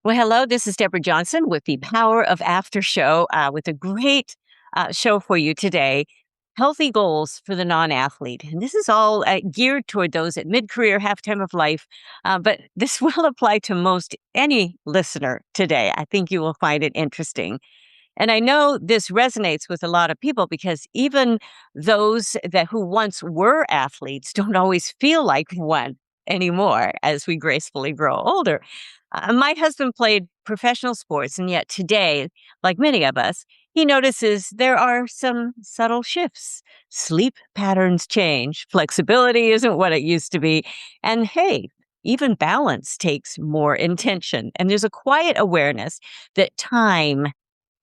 Well, hello, this is Deborah Johnson with the Power of After show with a great show for you today. Healthy goals for the non athlete. And this is all geared toward those at mid career, halftime of life. But this will apply to most any listener today. I think you will find it interesting. And I know this resonates with a lot of people because even those that who once were athletes don't always feel like one anymore as we gracefully grow older. My husband played professional sports, and yet today, like many of us, he notices there are some subtle shifts. Sleep patterns change, flexibility isn't what it used to be, and hey, even balance takes more intention. And there's a quiet awareness that time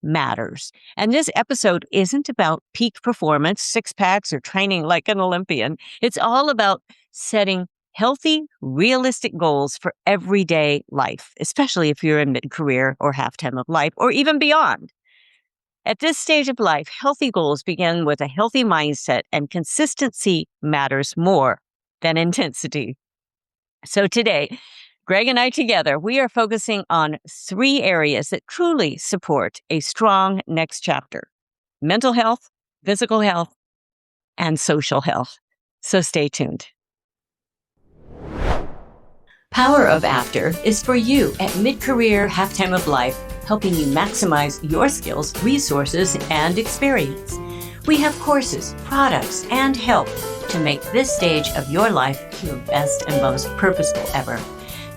matters. And this episode isn't about peak performance, six packs, or training like an Olympian. It's all about setting healthy, realistic goals for everyday life, especially if you're in mid career or halftime of life or even beyond. At this stage of life, healthy goals begin with a healthy mindset, and consistency matters more than intensity. So today, Greg and I together, we are focusing on three areas that truly support a strong next chapter: mental health, physical health, and social health. So stay tuned. Power of After is for you at mid-career, halftime of life, helping you maximize your skills, resources, and experience. We have courses, products, and help to make this stage of your life your best and most purposeful ever.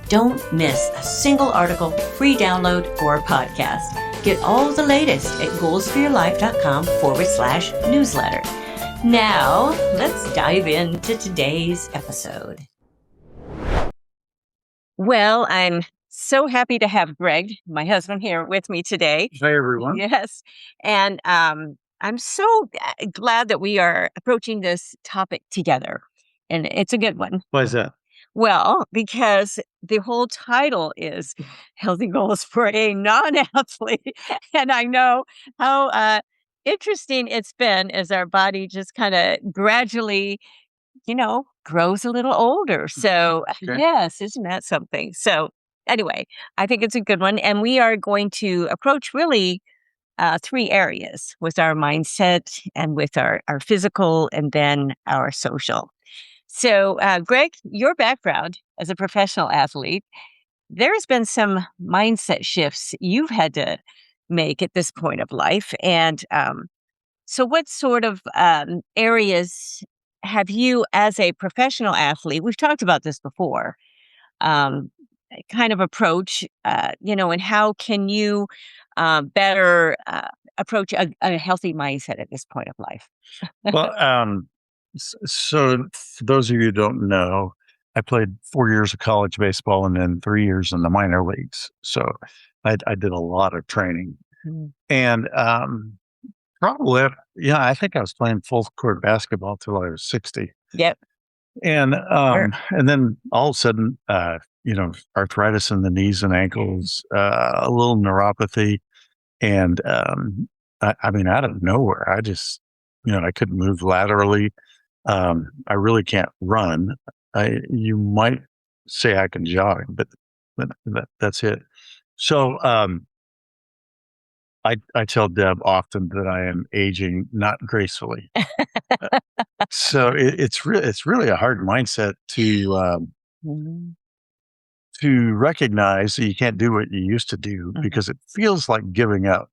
Don't miss a single article, free download, or podcast. Get all the latest at goalsforyourlife.com/newsletter. Now, let's dive into today's episode. Well, I'm so happy to have Greg, my husband, here with me today. Hi, everyone. Yes. And I'm so glad that we are approaching this topic together. And it's a good one. Why is that? Well, because the whole title is Healthy Goals for a Non-Athlete. And I know how interesting it's been as our body just kind of gradually grows a little older. So, Okay. yes, isn't that something? So, anyway, I think it's a good one. And we are going to approach really three areas with our mindset and with our physical and then our social. So, Greg, your background as a professional athlete, there's been some mindset shifts you've had to make at this point of life. And so, what sort of areas have you, as a professional athlete, we've talked about this before, um, kind of approach, and how can you better approach a healthy mindset at this point of life? Well, so for those of you who don't know, I played 4 years of college baseball and then 3 years in the minor leagues. So I did a lot of training. Mm. And probably, I think I was playing full court basketball till I was 60. Yep. And Sure. and then all of a sudden, arthritis in the knees and ankles, a little neuropathy. And I mean, out of nowhere, I just, I couldn't move laterally. I really can't run. You might say I can jog, but that's it. So I tell Deb often that I am aging not gracefully. So it's really a hard mindset Mhm. to recognize that you can't do what you used to do Mhm. because it feels like giving up.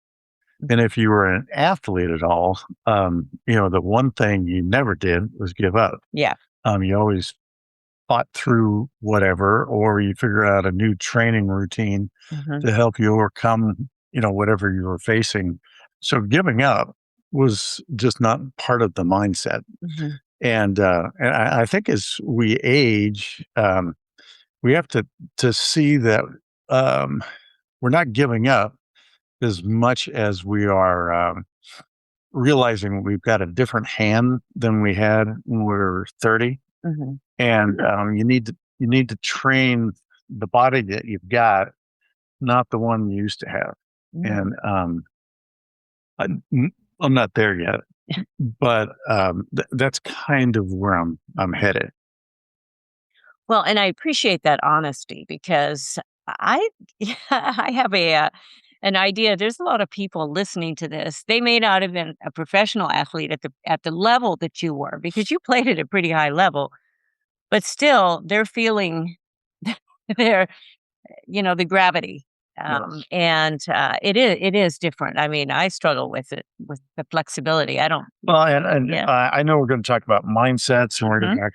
And if you were an athlete at all, the one thing you never did was give up. Yeah. You always fought through whatever, or you figure out a new training routine Mhm. to help you overcome, whatever you were facing. So giving up was just not part of the mindset. Mhm. And I think as we age, we have to see that we're not giving up as much as we are realizing we've got a different hand than we had when we were 30, Mhm. and you need to train the body that you've got, not the one you used to have. Mhm. And I, I'm not there yet, but that's kind of where I'm headed. Well, and I appreciate that honesty because I yeah, I have an idea. There's a lot of people listening to this. They may not have been a professional athlete at the level that you were because you played at a pretty high level, but still they're feeling their the gravity. Yes. And it is different. I mean, I struggle with it with the flexibility. I don't. Well, and Yeah. I know we're going to talk about mindsets and we're going Mhm. to talk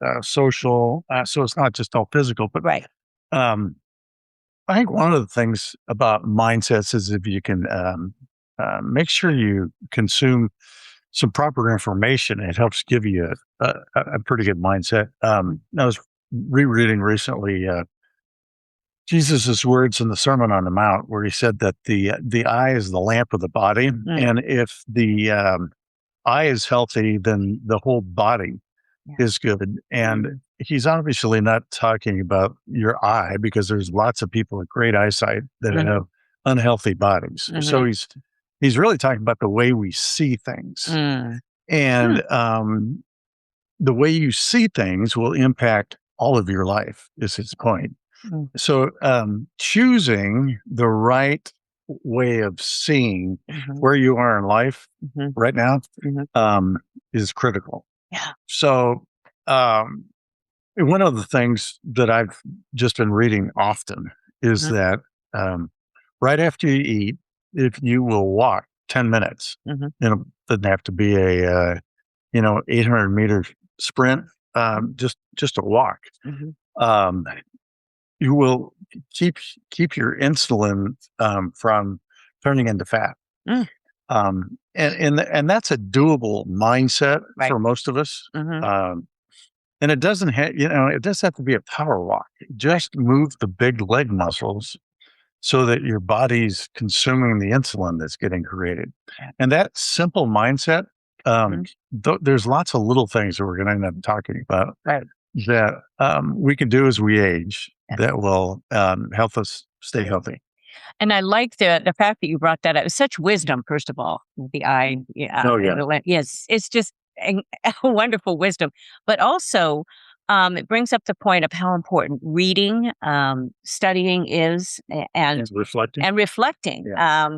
about social. So it's not just all physical, but Right. um, I think one of the things about mindsets is if you can make sure you consume some proper information, it helps give you a pretty good mindset. I was rereading recently Jesus's words in the Sermon on the Mount, where he said that the eye is the lamp of the body, Mm, and if the eye is healthy, then the whole body yeah. is good. And he's obviously not talking about your eye because there's lots of people with great eyesight that Mhm, have unhealthy bodies. So mhm, he's really talking about the way we see things, mm, hmm, and the way you see things will impact all of your life. Is his point. mm, So choosing the right way of seeing mhm, where you are in life mhm, right now mhm. um, is critical. Yeah. So, um, one of the things that I've just been reading often is Mhm, that right after you eat, if you will walk 10 minutes, mhm, doesn't have to be a 800-meter sprint, just a walk. mhm, Um, you will keep keep your insulin from turning into fat. mm, And that's a doable mindset right. for most of us. Mhm, Um, and it doesn't have, it doesn't have to be a power walk. Just move the big leg muscles so that your body's consuming the insulin that's getting created. yeah, And that simple mindset, mhm, there's lots of little things that we're going to end up talking about right. that we can do as we age Yeah. that will help us stay healthy. And I like the fact that you brought that up. It's such wisdom, first of all, the eye, yeah, Oh, yeah. yes, it's just a wonderful wisdom, but also, it brings up the point of how important reading, studying is, And reflecting. and reflecting. Yeah.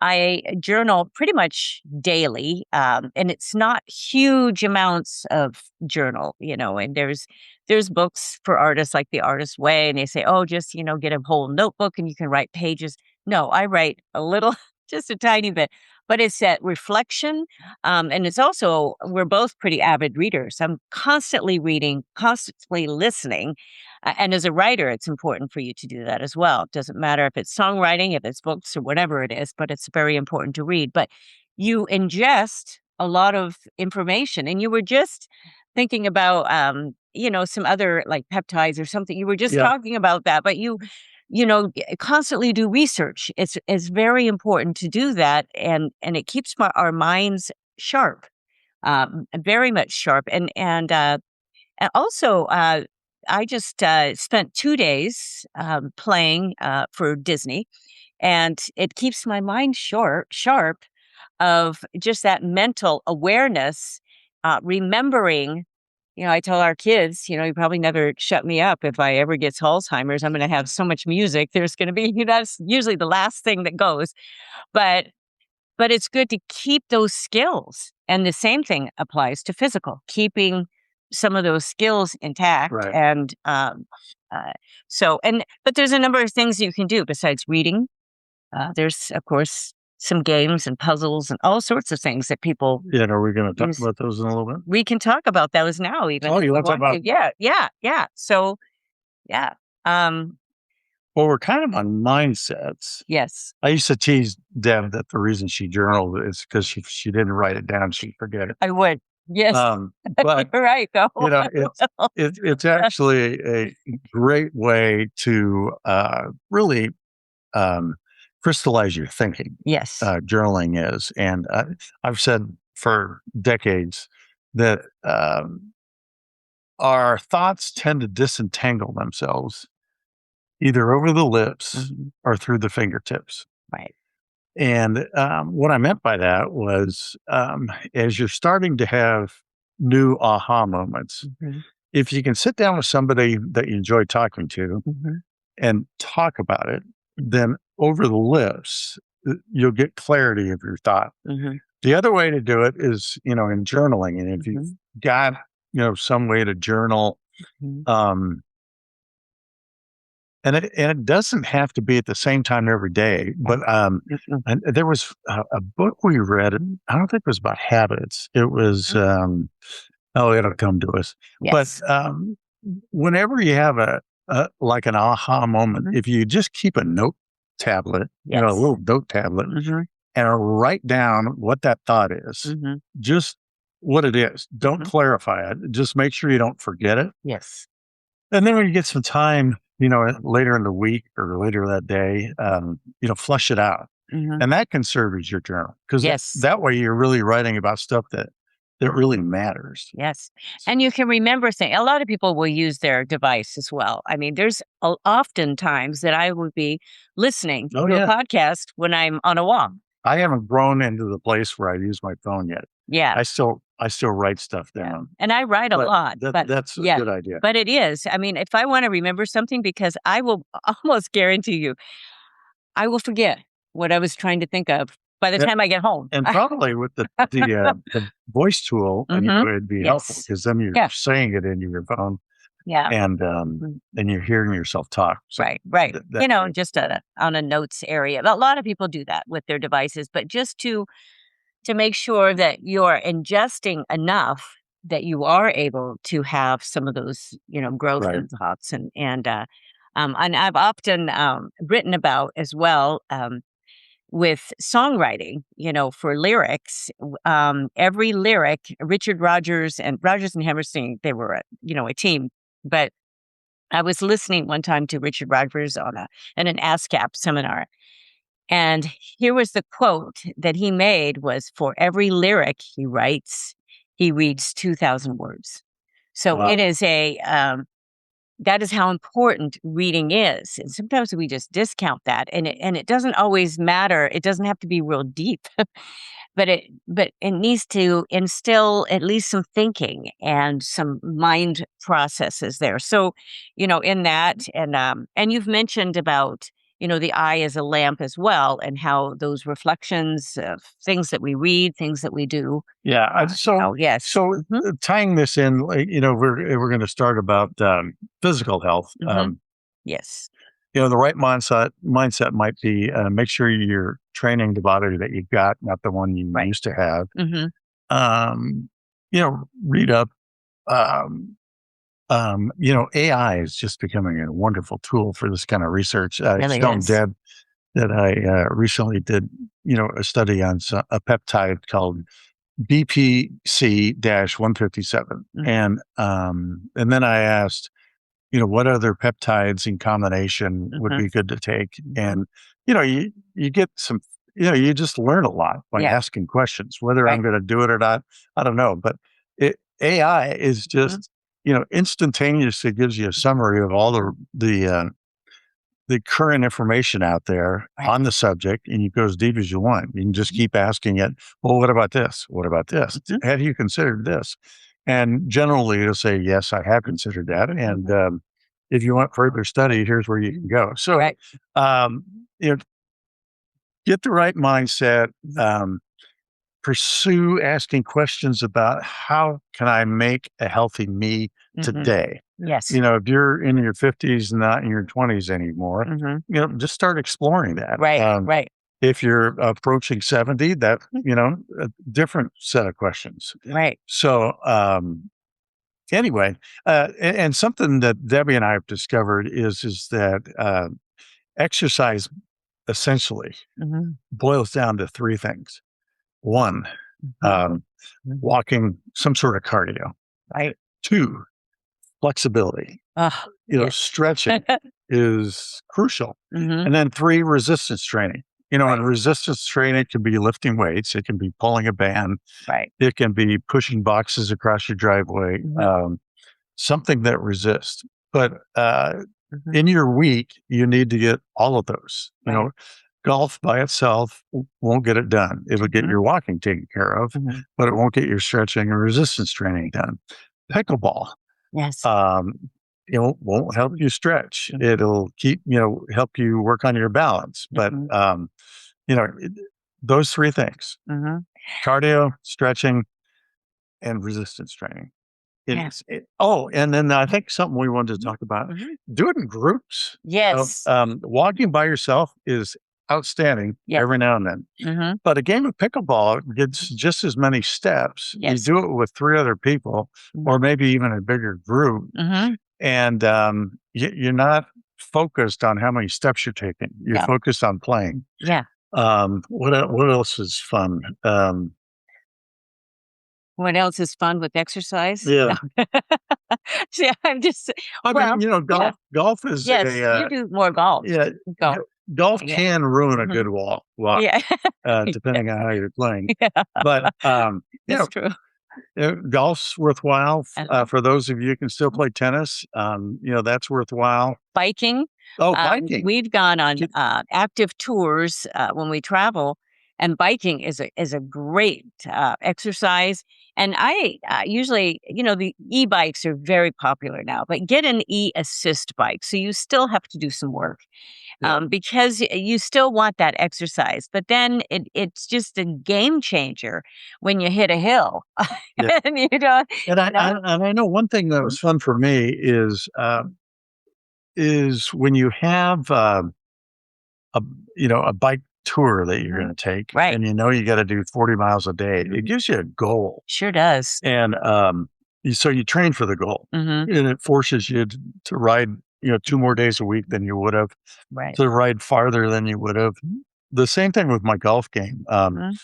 I journal pretty much daily, and it's not huge amounts of journal, and there's books for artists like The Artist's Way, and they say, oh, just get a whole notebook and you can write pages. No, I write a little, just a tiny bit, but it's that reflection, and it's also we're both pretty avid readers. I'm constantly reading, constantly listening, and as a writer, it's important for you to do that as well. It doesn't matter if it's songwriting, if it's books, or whatever it is, but it's very important to read. But you ingest a lot of information, and you were just thinking about, some other like peptides or something. You were just Yeah. talking about that, but constantly do research. It's very important to do that, and it keeps our minds sharp, very much sharp, and also, I just spent 2 days playing for Disney, and it keeps my mind sharp of just that mental awareness, remembering. I tell our kids, you probably never shut me up if I ever gets Alzheimer's. I'm going to have so much music. There's going to be, that's usually the last thing that goes. But it's good to keep those skills, and the same thing applies to physical, keeping some of those skills intact, Right. and, uh, but there's a number of things you can do besides reading. There's, of course, some games and puzzles and all sorts of things that people Yeah. Are we going to talk use. about those in a little bit? We can talk about those now even Oh, if you you want to talk want about? to. Yeah, yeah, yeah. So, yeah. Um, Well, we're kind of on mindsets. yes, I used to tease Deb that the reason she journaled is because she didn't write it down; she'd forget it. I would. Yes, But you're right, though. it's I will. it's actually a great way to really um, crystallize your thinking. Yes. Journaling is, and I've said for decades that our thoughts tend to disentangle themselves either over the lips Mhm. or through the fingertips. Right. And what I meant by that was as you're starting to have new aha moments, Mhm. if you can sit down with somebody that you enjoy talking to Mhm. and talk about it, then over the lips, you'll get clarity of your thought. Mhm. The other way to do it is, in journaling. And if you've Mhm. got, some way to journal, Mhm. um, and it doesn't have to be at the same time every day, but Mhm. and there was a book we read. And I don't think it was about habits. It was Mhm. oh, it'll come to us. But Yes. whenever you have a like an aha moment, Mhm. if you just keep a note tablet, a Yes. little note tablet, Mhm. and write down what that thought is, Mhm. just what it is. Don't Mhm. clarify it. Just make sure you don't forget it. Yes. And then when you get some time, later in the week or later that day, flush it out. Mhm. And that can serve as your journal because that, Yes. that way you're really writing about stuff that really matters. Yes. And you can remember things. A lot of people will use their device as well. I mean, there's often times that I would be listening Oh to a yeah. podcast when I'm on a walk. I haven't grown into the place where I use my phone yet. Yeah. I still write stuff Yeah. down, And I write a but lot, but that's a yeah. good idea. But it is. I mean, if I want to remember something, because I will almost guarantee you, I will forget what I was trying to think of by the And, time I get home. and probably with the voice tool, Mhm. it'd be helpful Yes. because then you're Yeah. saying it into your phone Yeah. and Mhm. you're hearing yourself talk. So Right, right. that Just on a notes area. A lot of people do that with their devices, but just to make sure that you're ingesting enough that you are able to have some of those, growth right. and thoughts and I've often written about as well with songwriting, for lyrics. Every lyric, Rogers and Hammerstein, they were a team, but I was listening one time to Richard Rogers in an ASCAP seminar, and here was the quote that he made was, "For every lyric he writes, he reads 2,000 words." So it Wow. is that is how important reading is. And sometimes we just discount that, and it doesn't always matter. It doesn't have to be real deep. But it needs to instill at least some thinking and some mind processes there. So, in that, and you've mentioned about the eye as a lamp as well, and how those reflections of things that we read, things that we do. Yeah. Yes. Hmm. Tying this in, like, we're going to start about physical health. Hmm. Yes. The right mindset might be make sure you're training the body that you've got, not the one you Right. used to have. Hmm. Um, read up. Um, AI is just becoming a wonderful tool for this kind of research. I was Really telling is. Deb that I recently did, a study on a peptide called BPC-157. Mhm. And then I asked, what other peptides in combination would Mhm. be good to take? Mhm. And, you get some, you just learn a lot by Yeah. asking questions. Whether I'm Right. going to do it or not, I don't know. But AI is Mhm. just, instantaneously gives you a summary of all the current information out there Right. on the subject, and you go as deep as you want. You can just Mhm. keep asking it, well, what about this? What about this? Mhm. Have you considered this? And generally it'll say, yes, I have considered that. And Mhm. if you want further study, here's where you can go. So, Right. um, you know, get the right mindset, Mhm. pursue asking questions about how can I make a healthy me Mhm. today? Yes. If you're in your 50s and not in your 20s anymore, Mhm. just start exploring that. Right. Right. If you're approaching 70, that, a different set of questions. Right. So, anyway, and something that Debbie and I have discovered is that exercise essentially Mhm. boils down to three things. One, Mhm. um, Mhm. walking, some sort of cardio. Right. Two, flexibility. Oh, yes. Stretching is crucial. Mhm. And then three, resistance training. Right. And resistance training can be lifting weights, it can be pulling a band, Right. it can be pushing boxes across your driveway, Mhm. something that resists. But Mhm. in your week, you need to get all of those. Right. Golf by itself won't get it done. It'll get Mhm. your walking taken care of, Mhm. but it won't get your stretching and resistance training done. Pickleball, Yes. um, won't help you stretch. It'll help you work on your balance. But, you know, it- those three things, Mhm. cardio, stretching, and resistance training. Yeah. And then I think something we wanted to talk about, do it in groups. Yes. Walking by yourself is outstanding Yes. every now and then. Mhm. But a game of pickleball gets just as many steps. You Yes. do it with three other people, or maybe even a bigger group, Mhm. and you're not focused on how many steps you're taking. You're Yeah. focused on playing. Yeah. What else is fun? What else is fun with exercise? Yeah, No. See, I'm just I well, mean, yeah. golf is Yes, you do more golf. yeah, Golf. golf Yeah. can ruin a Mhm. good walk, Yeah. Yeah. depending on how you're playing. Yeah. But That's true. golf's worthwhile Uh-huh. for those of you who can still play tennis. That's worthwhile. Biking. Oh, biking. We've gone on, Ki- active tours, when we travel, and biking is a great, exercise, and I, usually the e-bikes are very popular now, but get an e-assist bike, so you still have to do some work, Yeah, because you still want that exercise, but then it's just a game changer when you hit a hill, yeah. and you don't And you know? I know one thing that Mhm. was fun for me is when you have a a bike tour that you're Mhm. going to take, Right. and you got to do 40 miles a day. It Mhm. gives you a goal, Sure does. and so you train for the goal, Mhm. and it forces you to ride 2 more days a week than you would have, Right. to ride farther than you would have. The same thing with my golf game. Mhm.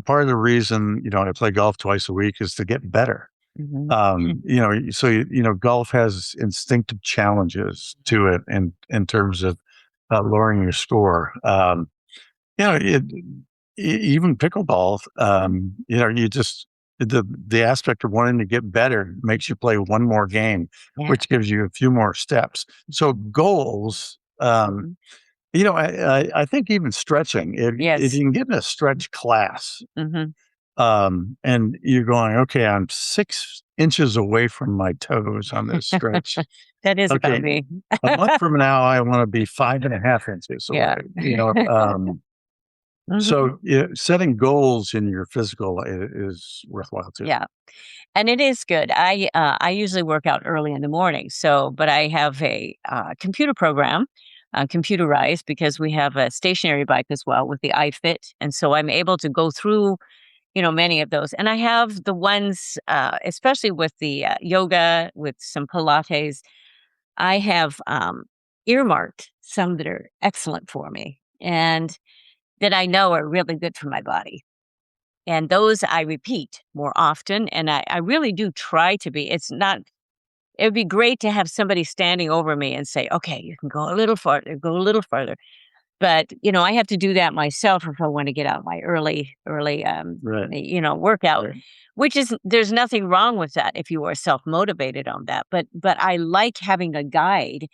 Part of the reason I play golf twice a week is to get better. Mhm. So golf has instinctive challenges to it in terms of lowering your score. You know, it, Even pickleball. You just the aspect of wanting to get better makes you play one more game, Yeah. which gives you a few more steps. So goals. Mhm. I think even stretching. If you Yes. can get in a stretch class, Mhm. and you're going, okay, I'm 6 inches away from my toes on this stretch. That is about Okay, me. a month from now, I want to be 5.5 inches away. Yeah. Mhm. So setting goals in your physical is worthwhile too. Yeah, and it is good. I usually work out early in the morning, but I have a, computer program, computerized because we have a stationary bike as well with the iFit, and so I'm able to go through, many of those, and I have the ones, especially with the, yoga, with some Pilates, I have, earmarked some that are excellent for me and that I know are really good for my body. And those I repeat more often. And I really do try to be. It would be great to have somebody standing over me and say, okay, you can go a little farther, go a little farther. But, I have to do that myself if I want to get out my early, Right. workout, Right. which is, there's nothing wrong with that if you are self motivated on that. But I like having a guide.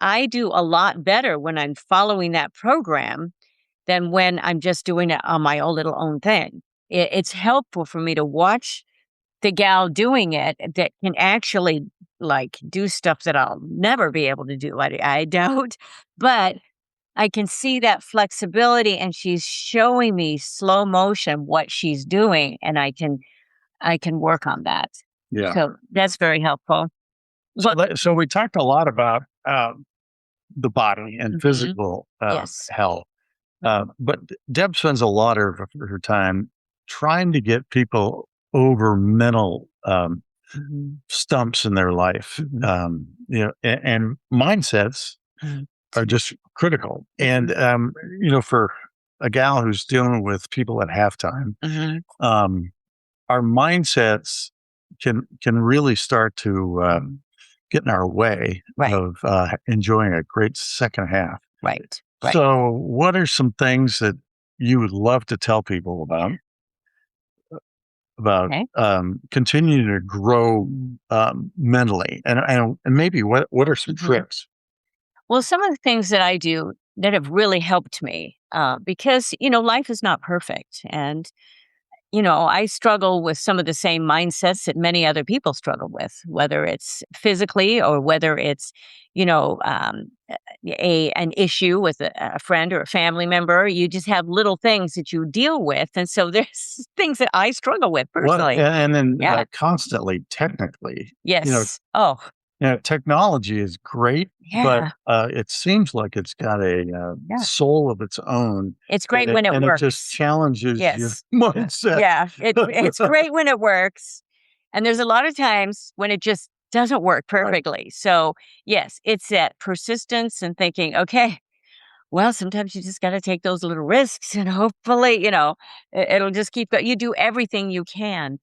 I do a lot better when I'm following that program than when I'm just doing it on my own little own thing. It's helpful for me to watch the gal doing it that can actually like do stuff that I'll never be able to do. I don't, but I can see that flexibility and she's showing me slow motion what she's doing and I can work on that. Yeah. So that's very helpful. But So we talked a lot about the body and mhm, physical yes. health. But Deb spends a lot of her time trying to get people over mental Mhm, stumps in their life. mhm, And mindsets mhm, are just critical. And mhm, for a gal who's dealing with people at halftime, mhm. um, our mindsets can really start to get in our way Right, of enjoying a great second half. right, right. So, what are some things that you would love to tell people about Okay. continuing to grow mentally, and maybe what are some Mhm. tricks? Well, some of the things that I do that have really helped me, because life is not perfect, and I struggle with some of the same mindsets that many other people struggle with, whether it's physically or whether it's, you know, um, an issue with a friend or a family member. You just have little things that you deal with, and so there's things that I struggle with Well, personally. and then Yeah. constantly, technically, you know, Yes. Oh, technology is great, but yeah. it seems like it's got a Yeah. soul of its own, It's and great when it it just works. challenges your Yes. mindset. Yeah. It's great when it works, and there's a lot of times when it just doesn't work Right. perfectly. So yes, it's that persistence and thinking, okay, well, sometimes you just got to take those little risks and hopefully, it'll just keep going. You do everything you can.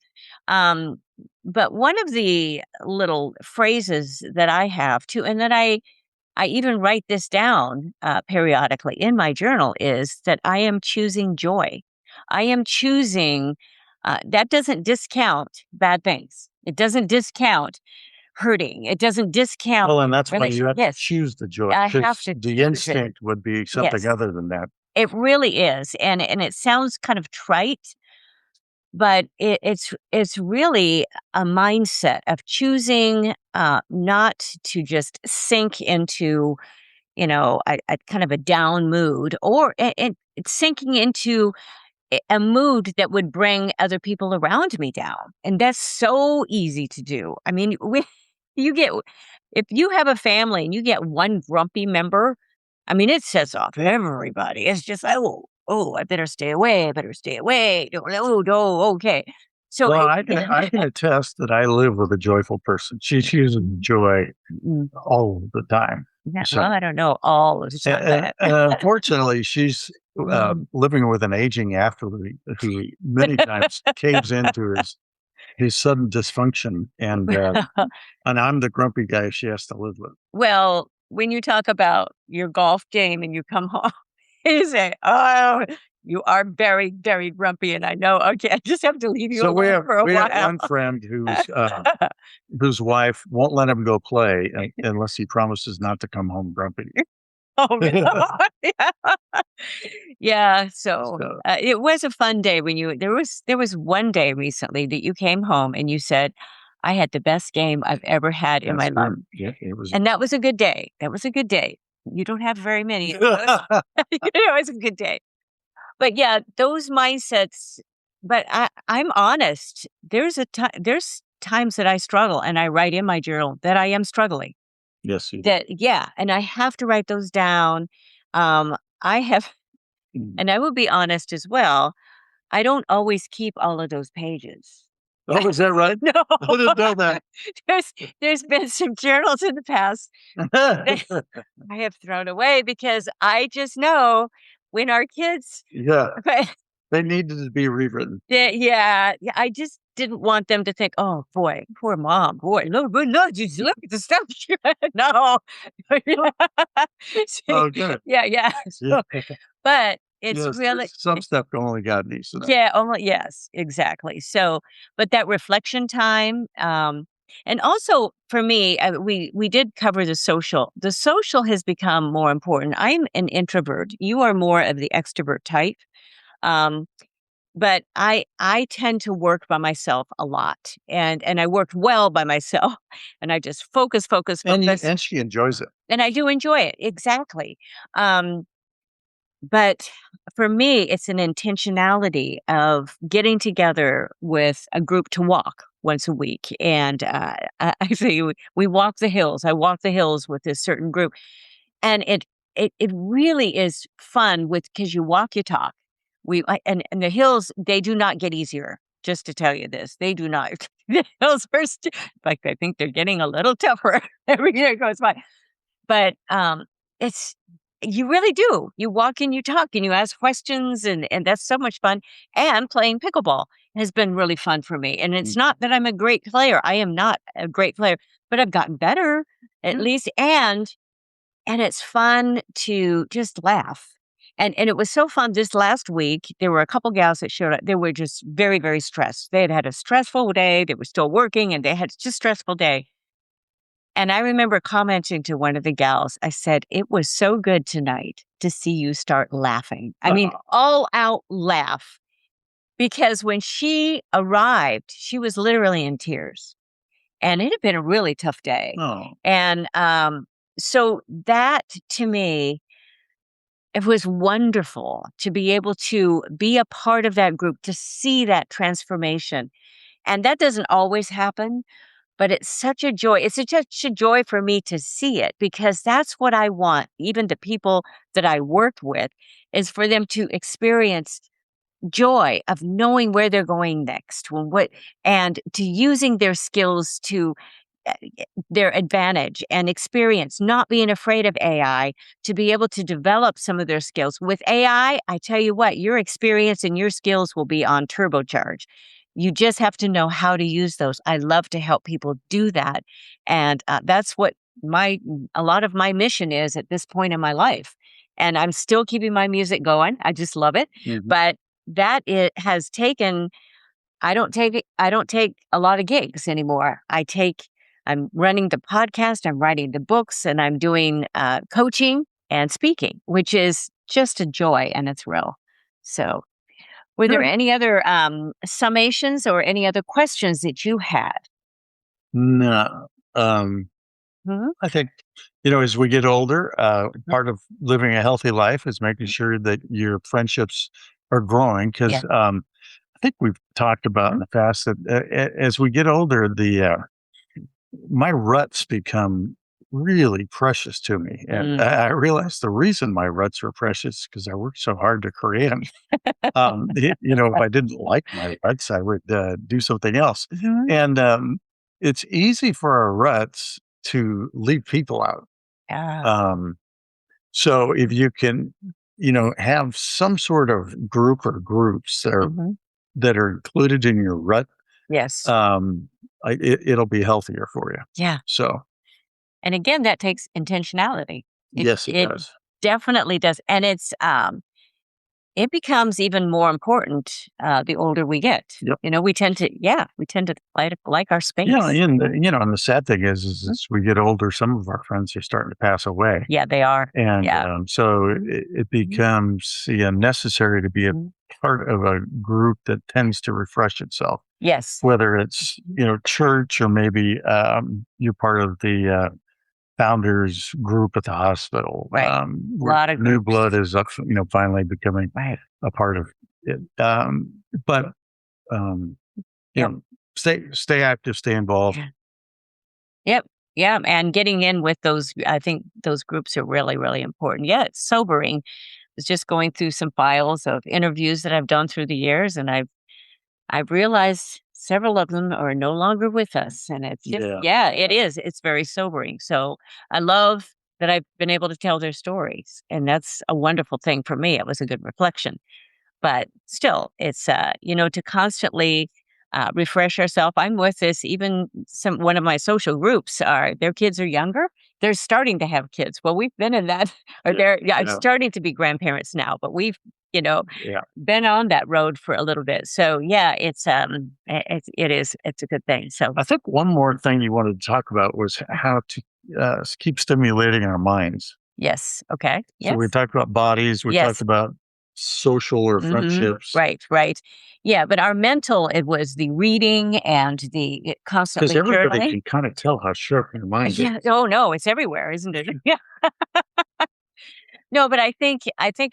Um, but one of the little phrases that I have too, and that I even write this down periodically in my journal, is that I am choosing joy. I am choosing, that doesn't discount bad things. It doesn't discount hurting. It doesn't discount Well, and that's why you relation. have to Yes, choose the joy, I have because to the choose it. instinct would be something Yes, other than that. it really is, and it sounds kind of trite, but it's really a mindset of choosing not to just sink into a kind of a down mood, or and it's sinking into a mood that would bring other people around me down, and that's so easy to do. I mean, you get if you have a family and you get one grumpy member, I mean, it sets off everybody. It's just like, oh, I better stay away. I better stay away. Oh, no, okay. So, Well, I can attest that I live with a joyful person. She chooses joy Mm, all the time. yeah, So, well, I don't know all of the time, but unfortunately, she's Mm. living with an aging athlete who many times caves into his sudden dysfunction, and I'm the grumpy guy she has to live with. Well, when you talk about your golf game and you come home, you say, "Oh, you are very, very grumpy," and I know, okay, I just have to leave you So alone for a we have while. one friend whose wife won't let him go play unless he promises not to come home grumpy. Oh, no. Yeah. Yeah, so, So it was a fun day when there was one day recently that you came home and you said, "I had the best game I've ever had in my that's life," good. Yeah, it was. and that was a good day. That was a good day. You don't have very many of those. It was a good day. But yeah, those mindsets, but I'm honest. There's times that I struggle and I write in my journal that I am struggling. Yes, you That yeah, and I have to write those down. I have did. and I will be honest as well, I don't always keep all of those pages. Oh, is that right? No. I didn't know that. There's there's been some journals in the past that I have thrown away because I just know when our kids Yeah, they needed to be rewritten. yeah, I just didn't want them to think, "Oh, boy, poor mom, boy, look, just look at the stuff she" No. See, Oh, good. yeah, Yeah. so but it's Yes, really there's some stuff only God needs to know. yeah, only yes, exactly. So, but that reflection time, and also for me, we did cover the social. The social has become more important. I'm an introvert. You are more of the extrovert type. Um, but I tend to work by myself a lot, and I work well by myself, and I just focus, focus, focus, And she enjoys it. and I do enjoy it exactly. Um, but for me, it's an intentionality of getting together with a group to walk once a week, and I say we walk the hills. I walk the hills with this certain group, and it really is fun with because you walk, you talk. And the hills, they do not get easier, just to tell you this. They do not. The hills are in fact, I think they're getting a little tougher every year it goes by. But, it's you really do. You walk and you talk and you ask questions and that's so much fun, and playing pickleball has been really fun for me, and it's Mm. not that I'm a great player. I am not a great player, but I've gotten better at Yeah. least, and it's fun to just laugh. And it was so fun this last week, there were a couple gals that showed up. They were just very, very stressed. They had had a stressful day, they were still working, and they had just a stressful day. And I remember commenting to one of the gals, I said, "It was so good tonight to see you start laughing." I mean, all out laugh. because when she arrived, she was literally in tears. And it had been a really tough day. Oh, And so that to me, it was wonderful to be able to be a part of that group, to see that transformation. And that doesn't always happen, but it's such a joy. Such a joy for me to see it because that's what I want, even the people that I work with, is for them to experience joy of knowing where they're going next, and to using their skills to their advantage and experience, not being afraid of AI, to be able to develop some of their skills. With AI, I tell you what, your experience and your skills will be on turbocharge. You just have to know how to use those. I love to help people do that. And that's what a lot of my mission is at this point in my life. And I'm still keeping my music going. I just love it. But that it has taken I don't take a lot of gigs anymore. I'm running the podcast, I'm writing the books, and I'm doing coaching and speaking, which is just a joy and a thrill. So, were there good. any other summations or any other questions that you had? No. Mhm. I think, as we get older, part of living a healthy life is making sure that your friendships are growing. Yeah. Because I think we've talked about in Mhm. the past that as we get older, my ruts become really precious to me, and Mm. I realized the reason my ruts were precious because I worked so hard to create them. If I didn't like my ruts, I would do something else, Mhm. and it's easy for our ruts to leave people out. Yeah. Um, so if you can, have some sort of group or groups Mhm. that are included in your rut, Yes. um, it'll be healthier for you. Yeah. So And again, that takes intentionality. yes, it It does. definitely does, and it becomes even more important, the older we get. Yep. We tend to like our Yeah, space. and the sad thing is Mhm. as we get older, some of our friends are starting to pass away, Yeah, they are. and Yeah. so it Mhm. becomes necessary to be a Mhm. part of a group that tends to refresh itself. Yes. Whether it's Mhm. church or maybe you're part of the founders group at the hospital, Right. A where lot of new groups. blood is finally becoming Right. a part of it. But um, you Yep. know, stay active, stay involved. Yeah. Yep. Yeah, and getting in with those I think those groups are really, really important. Yeah, it's sobering. It's just going through some files of interviews that I've done through the years, and I've realized several of them are no longer with us, and it's just Yeah. yeah, it is. It's very sobering. So I love that I've been able to tell their stories, and that's a wonderful thing for me. It was a good reflection. But still, it's to constantly refresh ourselves. I'm with this. Even one of my social groups are their kids are younger. They're starting to have kids. Well, we've been in that, or Yeah. they're Yeah. starting to be grandparents now. But we've you know Yeah. been on that road for a little bit. So yeah, it's a good thing. So I think one more thing you wanted to talk about was how to keep stimulating our minds. yes, okay, So we yes, talked about bodies, we talked yes. about social or Hmm. friendships, Right, right. Yeah, but our mental, it was the reading and because constantly everybody journaling. can kind of tell how sharp your mind is. Yeah. Oh no, it's everywhere, isn't it? Yeah. No, but I think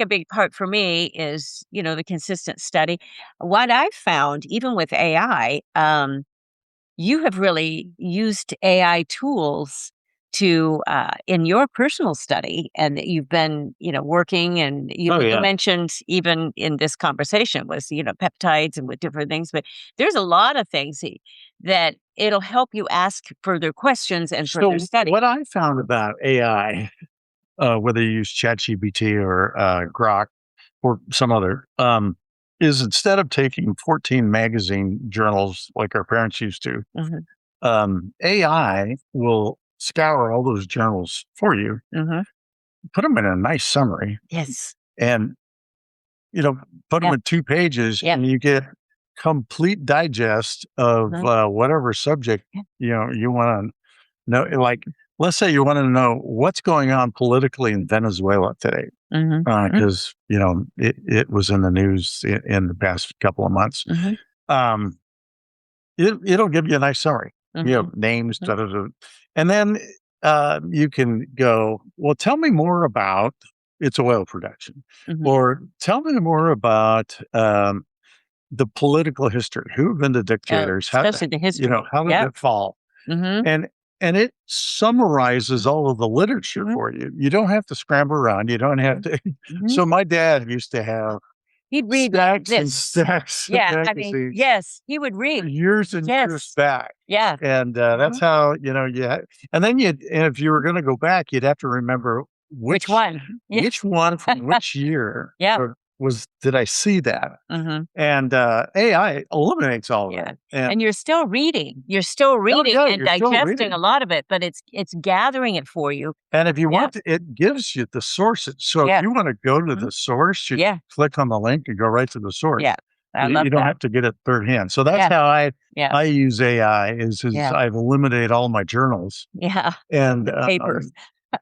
a big part for me is the consistent study. What I've found, even with AI, you have really used AI tools to in your personal study, and that you've been working, and Oh you yeah. mentioned even in this conversation was peptides and with different things, but there's a lot of things that it'll help you ask further questions and further So study. what I found about AI, whether you use ChatGPT or Grok or some other, is instead of taking 14 magazine journals like our parents used to, Hmm. AI will scour all those journals for you, Hmm. put them in a nice summary, Yes. and you know, put them Yeah. in 2 pages, Yeah. and you get complete digest of Mhm. whatever subject Yeah. you want to know. Like let's say you want to know what's going on politically in Venezuela today, because it was in the news in the past couple of months. Um, it'll give you a nice summary. Names, and then you can go, well, tell me more about its oil production, or tell me more about the political history. Who have been the dictators? Especially the history. How did it fall? And it summarizes all of the literature for you. You don't have to scramble around. You don't have to. So my dad used to have. He'd read stacks and stacks of magazines. Yes, he would read Years and years back. Yeah. And that's how, and then and if you were going to go back, you'd have to remember which one? Which one from which year did I see that? And AI eliminates all of that. And you're still reading. You're still reading and digesting a lot of it, but it's gathering it for you. And if you want to, it gives you the sources. So if you want to go to the source, you click on the link and go right to the source. Yeah. You don't have to get it third hand. So that's how I use AI is I've eliminated all my journals. Yeah. And papers.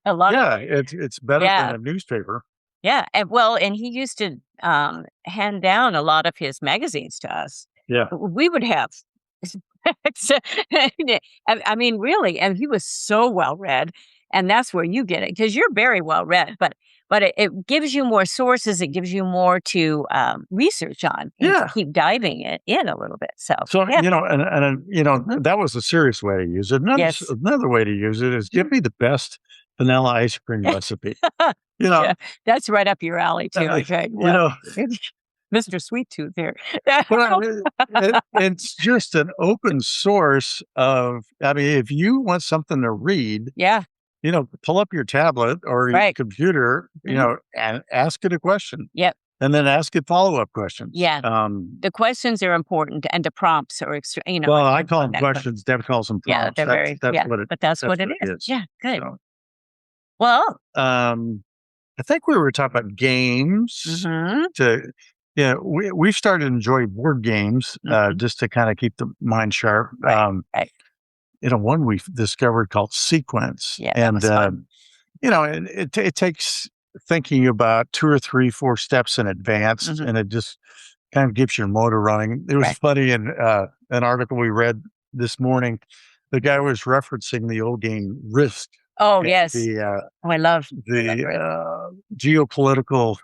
A lot of it's better than a newspaper. Yeah. And he used to hand down a lot of his magazines to us. Yeah. We would have. I mean, really, and he was so well read. And that's where you get it, because you're very well read. But it gives you more sources. It gives you more to research on. And to keep diving it in a little bit. So that was a serious way to use it. Another way to use it is give me the best vanilla ice cream recipe. That's right up your alley too. Okay. Mr. Sweet Tooth here. It's just an open source of. I mean, if you want something to read, pull up your tablet or your computer, and ask it a question. Yep. And then ask it follow-up questions. Yeah. The questions are important, and the prompts are Well, I call them questions. Deb calls them prompts. Yeah, they're that's what it is. Yeah. Good. So, well, I think we were talking about games. We've started to enjoy board games just to kind of keep the mind sharp. One we've discovered called Sequence. Yeah, and it takes thinking about 2 or 3, 4 steps in advance, and it just kind of keeps your motor running. It was funny in an article we read this morning. The guy was referencing the old game Risk. Oh, yes. I love the geopolitical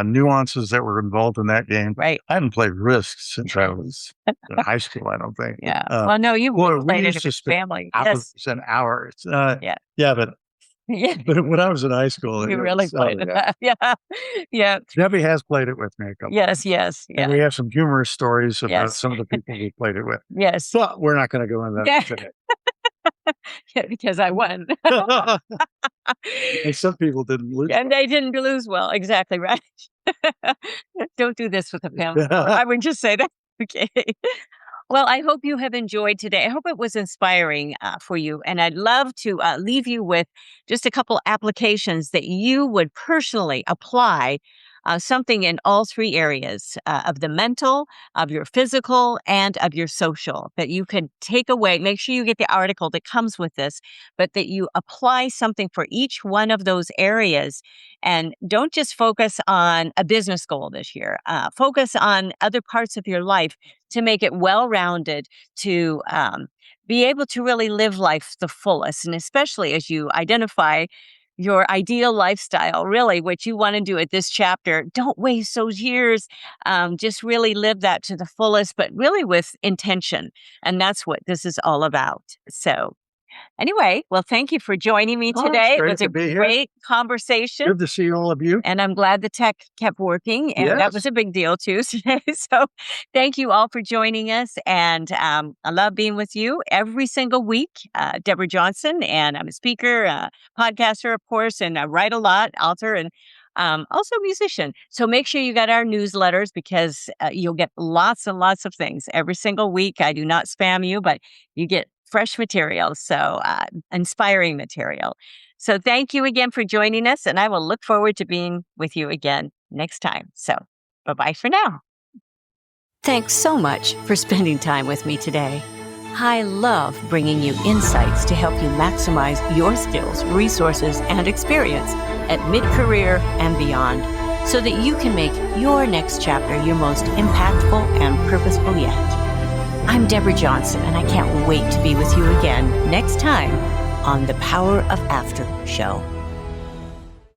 nuances that were involved in that game. Right. I haven't played Risk since I was in high school, I don't think. Yeah. Well, no, you played it with your family. Hours and hours. But when I was in high school, you really played it. Yeah. Debbie has played it with me a couple times. Yes. And we have some humorous stories about some of the people we played it with. Yes. But we're not going to go into that today. Because I won. And some people didn't lose. And they didn't lose well. Exactly right. Don't do this with a family. I would just say that. Okay. Well, I hope you have enjoyed today. I hope it was inspiring for you. And I'd love to leave you with just a couple applications that you would personally apply. Something in all 3 areas of the mental, of your physical, and of your social that you can take away. Make sure you get the article that comes with this, but that you apply something for each one of those areas. And don't just focus on a business goal this year. Focus on other parts of your life to make it well-rounded, to be able to really live life the fullest. And especially as you identify your ideal lifestyle, really what you want to do at this chapter, don't waste those years. Just really live that to the fullest, but really with intention. And that's what this is all about. So anyway, well, thank you for joining me today. It was a great conversation. Good to see all of you. And I'm glad the tech kept working. And that was a big deal too today. So thank you all for joining us. And I love being with you every single week. Deborah Johnson, and I'm a speaker, podcaster, of course, and I write a lot, author, and also a musician. So make sure you got our newsletters, because you'll get lots and lots of things every single week. I do not spam you, but you get fresh material, so inspiring material. So thank you again for joining us, and I will look forward to being with you again next time. So bye-bye for now. Thanks so much for spending time with me today. I love bringing you insights to help you maximize your skills, resources, and experience at mid-career and beyond so that you can make your next chapter your most impactful and purposeful yet. I'm Deborah Johnson, and I can't wait to be with you again next time on the Power of After Show.